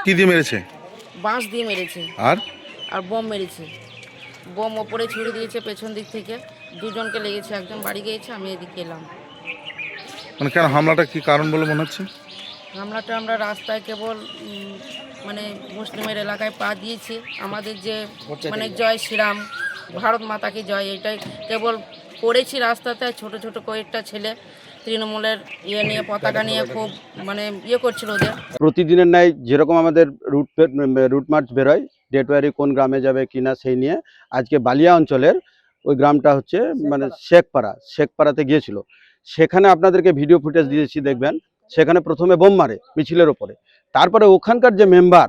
কি দিয়ে মেরেছে? বাঁশ দিয়ে মেরেছে আর আর বোম মেরেছে। বোম ওপরে ছুড়ে দিয়েছে পেছন দিক থেকে, দুজনকে লেগেছে, একজন বাড়ি গিয়েছে, আমি এদিকে এলাম। মানে কেন হামলাটা কি কারণ বলে মনে হচ্ছে? হামলাটা আমরা রাস্তায় কেবল মানে মুসলিমের এলাকায় পা দিয়েছি, আমাদের যে মানে জয় শ্রীরাম, ভারত মাতাকে জয়, এটাই কেবল পড়েছি রাস্তাতে। ছোট ছোট কয়েকটা ছেলে তৃণমূলের নিয়ে পতাকা নিয়ে খুব মানে করছিল ওদের। প্রতিদিনের ন্যায় যেরকম আমাদের রুট মার্চ বেরোয়, ডেটওয়ারি কোন গ্রামে যাবে কিনা সেই নিয়ে, আজকে বালিয়া অঞ্চলের ওই গ্রামটা হচ্ছে মানে শেখপাড়াতে গিয়েছিল। সেখানে আপনাদেরকে ভিডিও ফুটেজ দিয়েছি, দেখবেন। সেখানে প্রথমে বোম মারে মিছিলের ওপরে, তারপরে ওখানকার যে মেম্বার,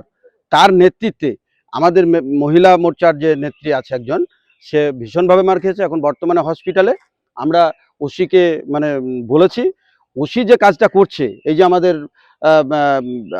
তার নেতৃত্বে আমাদের মহিলা মোর্চার যে নেত্রী আছে একজন, সে ভীষণভাবে মার খেয়েছে, এখন বর্তমানে হসপিটালে। আমরা ওসিকে মানে বলেছি, ওসি যে কাজটা করছে, এই যে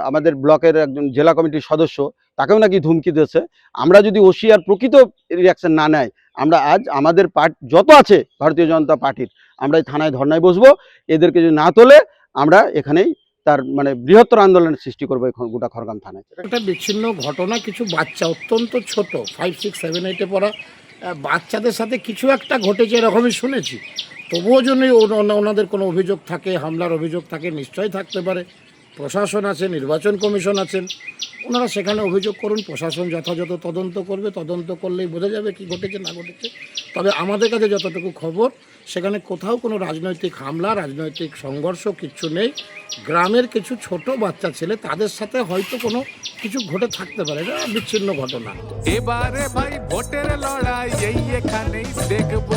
আমাদের ব্লকের একজন জেলা কমিটির সদস্য, তাকেও নাকি ধুমকি দিয়েছে। আমরা যদি ওসি আর প্রকৃত রিয়াকশন না নেয়, আমরা আজ আমাদের যত আছে ভারতীয় জনতা পার্টির, আমরা এই থানায় ধর্নায় বসবো। এদেরকে যদি না তোলে, আমরা এখানেই তার মানে বৃহত্তর আন্দোলনের সৃষ্টি করবো এখন গোটা খড়গ্রাম থানায়। একটা বিচ্ছিন্ন ঘটনা, কিছু বাচ্চা অত্যন্ত ছোট 5, 6, 7, 8-এ পড়া বাচ্চাদের সাথে কিছু একটা ঘটেছে এরকমই শুনেছি। তবুও যদি ওনাদের কোনো অভিযোগ থাকে, হামলার অভিযোগ থাকে, নিশ্চয়ই থাকতে পারে। প্রশাসন আছে, নির্বাচন কমিশন আছেন, ওনারা সেখানে অভিযোগ করুন, প্রশাসন যথাযথ তদন্ত করবে। তদন্ত করলেই বোঝা যাবে কি ঘটেছে না ঘটেছে। তবে আমাদের কাছে যতটুকু খবর, সেখানে কোথাও কোনো রাজনৈতিক হামলা, রাজনৈতিক সংঘর্ষ কিচ্ছু নেই। গ্রামের কিছু ছোট বাচ্চা ছেলে, তাদের সাথে হয়তো কোনো কিছু ঘটে থাকতে পারে, এটা বিচ্ছিন্ন ঘটনা। এবারে ভাই ভোটের লড়াই এই এখানেই দেখব।